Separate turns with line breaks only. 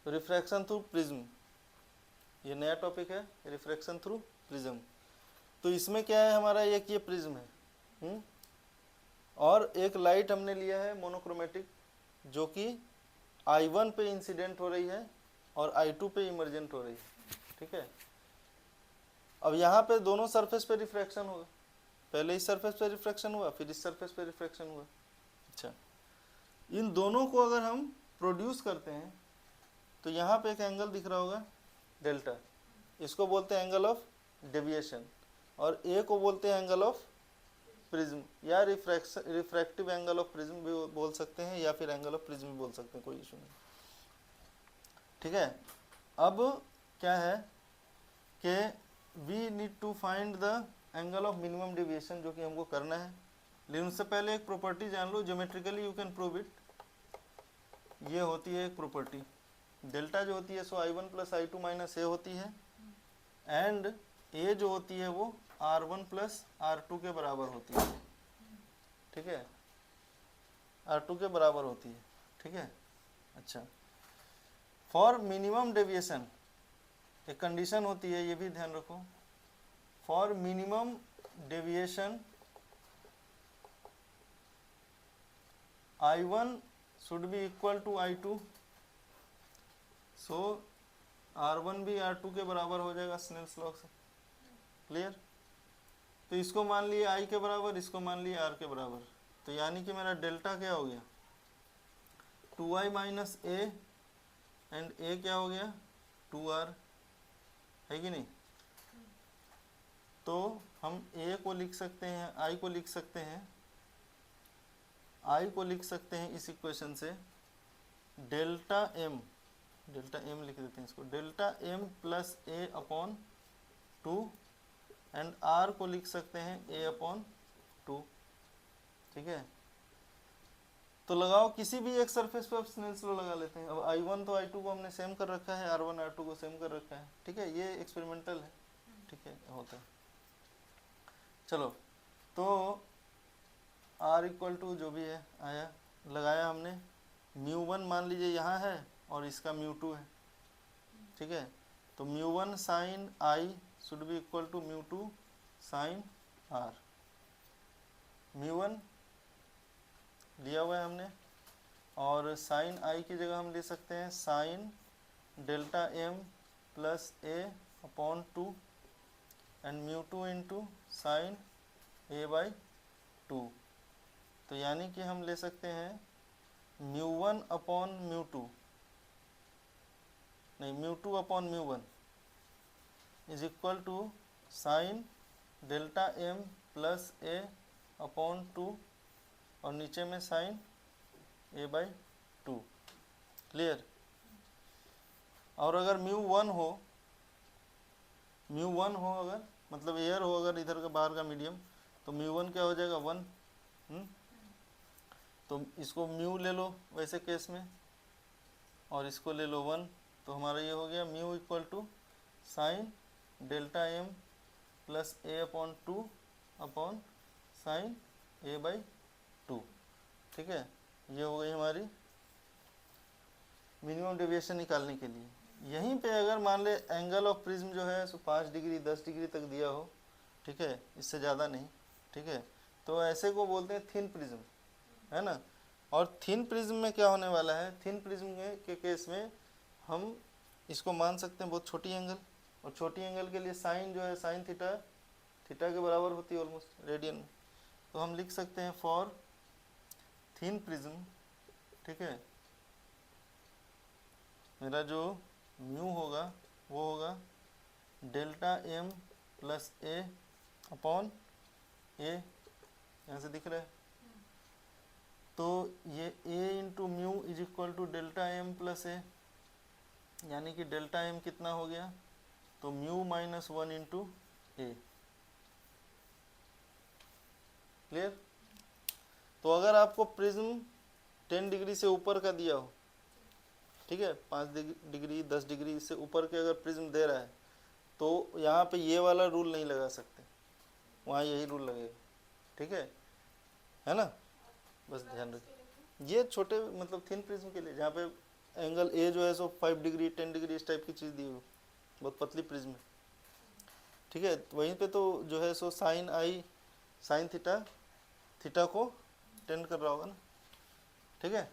Refraction through prism, ये नया topic है, रिफ्रैक्शन थ्रू प्रिज्म। तो इसमें क्या है हमारा, एक ये प्रिज्म है, और एक लाइट हमने लिया है मोनोक्रोमेटिक, जो कि I1 पे इंसिडेंट हो रही है और I2 पे इमर्जेंट हो रही है, ठीक है। अब यहाँ पे दोनों सरफेस पे रिफ्रैक्शन होगा, पहले इस सरफेस पे रिफ्रैक्शन हुआ, फिर इस सरफेस पे रिफ्रैक्शन हुआ। अच्छा, इन दोनों को अगर हम प्रोड्यूस करते हैं तो यहाँ पे एक एंगल दिख रहा होगा डेल्टा, इसको बोलते हैं एंगल ऑफ डेविएशन, और ए को बोलते हैं एंगल ऑफ प्रिज्म, या रिफ्रैक्टिव एंगल ऑफ प्रिज्म भी बोल सकते हैं, या फिर एंगल ऑफ प्रिज्म भी बोल सकते हैं, कोई इशू नहीं, ठीक है। अब क्या है कि we need to find the angle of minimum deviation, जो कि हमको करना है। लेकिन उससे पहले एक प्रॉपर्टी जान लो, geometrically you can prove it. ये होती है एक प्रॉपर्टी, डेल्टा जो होती है सो I1 प्लस I2 माइनस ए होती है, एंड ए जो होती है वो R1 प्लस R2 के बराबर होती है, ठीक है, R2 के बराबर होती है, ठीक है। अच्छा, फॉर मिनिमम डेविएशन एक कंडीशन होती है, ये भी ध्यान रखो, for minimum deviation I1 should be equal to I2, so R1 भी R2 के बराबर हो जाएगा स्नेल्स लॉ से, क्लियर। तो इसको मान लिए I के बराबर, इसको मान लिए R के बराबर, तो यानी कि मेरा डेल्टा क्या हो गया 2I माइनस ए, एंड ए क्या हो गया 2R, है कि नहीं। तो हम ए को लिख सकते हैं, I को लिख सकते हैं, I को लिख सकते हैं इस इक्वेशन से डेल्टा M लिख देते हैं इसको, delta M plus A upon 2, and R को लिख सकते हैं a अपॉन 2, ठीक है। तो लगाओ किसी भी एक सरफेस पे स्नेल्स लॉ लगा लेते हैं। अब I1 तो I2 को हमने सेम कर रखा है, R1 R2 को सेम कर रखा है, ठीक है, ये एक्सपेरिमेंटल है, ठीक है, होता है। चलो, तो R इक्वल टू जो भी है आया, लगाया हमने, μ1 मान लीजिए यहाँ है और इसका μ2 है, ठीक है। तो μ1 sine I should be equal to μ2 sine R, μ1 लिया हुआ है हमने, और साइन I की जगह हम ले सकते हैं sine delta M plus A upon 2, and μ2 into sine a by 2। तो यानी कि हम ले सकते हैं μ1 अपॉन μ2, नहीं μ2 upon μ1 is equal to sine delta M plus A upon 2, और नीचे में साइन a बाई 2, क्लियर। और अगर μ1 हो अगर, मतलब एयर हो अगर इधर का बाहर का मीडियम, तो μ1 क्या हो जाएगा 1, तो इसको म्यू ले लो वैसे केस में, और इसको ले लो 1, तो हमारा ये हो गया mu equal to sine delta M plus A upon 2 upon sine a by 2, ठीक है। ये हो गई हमारी मिनिमम डेविएशन निकालने के लिए। यहीं पे अगर मान ले एंगल ऑफ प्रिज्म जो है सो 5 डिग्री 10 डिग्री तक दिया हो, ठीक है, इससे ज़्यादा नहीं, ठीक है, तो ऐसे को बोलते हैं थिन प्रिज्म, है ना। और थिन प्रिज्म में क्या होने वाला है, थिन प्रिज्म के केस में हम इसको मान सकते हैं बहुत छोटी एंगल, और छोटी एंगल के लिए साइन जो है साइन थीटा के बराबर होती है ऑलमोस्ट रेडियन में, तो हम लिख सकते हैं फॉर थिन प्रिज्म, ठीक है, मेरा जो म्यू होगा वो होगा delta M plus A upon a, यहाँ से दिख रहा है, तो ये a into mu is equal to delta M plus a, यानी कि डेल्टा M कितना हो गया, तो mu minus 1 into a, clear. तो अगर आपको प्रिज्म 10 डिग्री से ऊपर का दिया हो, ठीक है, 5 डिग्री 10 डिग्री से ऊपर के अगर प्रिज्म दे रहा है, तो यहाँ पे ये वाला रूल नहीं लगा सकते, वहाँ यही रूल लगेगा, ठीक है ना, बस ध्यान रखिए। ये छोटे मतलब थिन प्रिज्म के लिए, जहाँ पे एंगल ए जो है सो 5 डिग्री 10 डिग्री इस टाइप की चीज़ दी हुई, बहुत पतली प्रिज्म है, ठीक है। वहीं पे तो जो है सो साइन आई साइन थीटा थीटा को टेंड कर रहा होगा ना, ठीक है।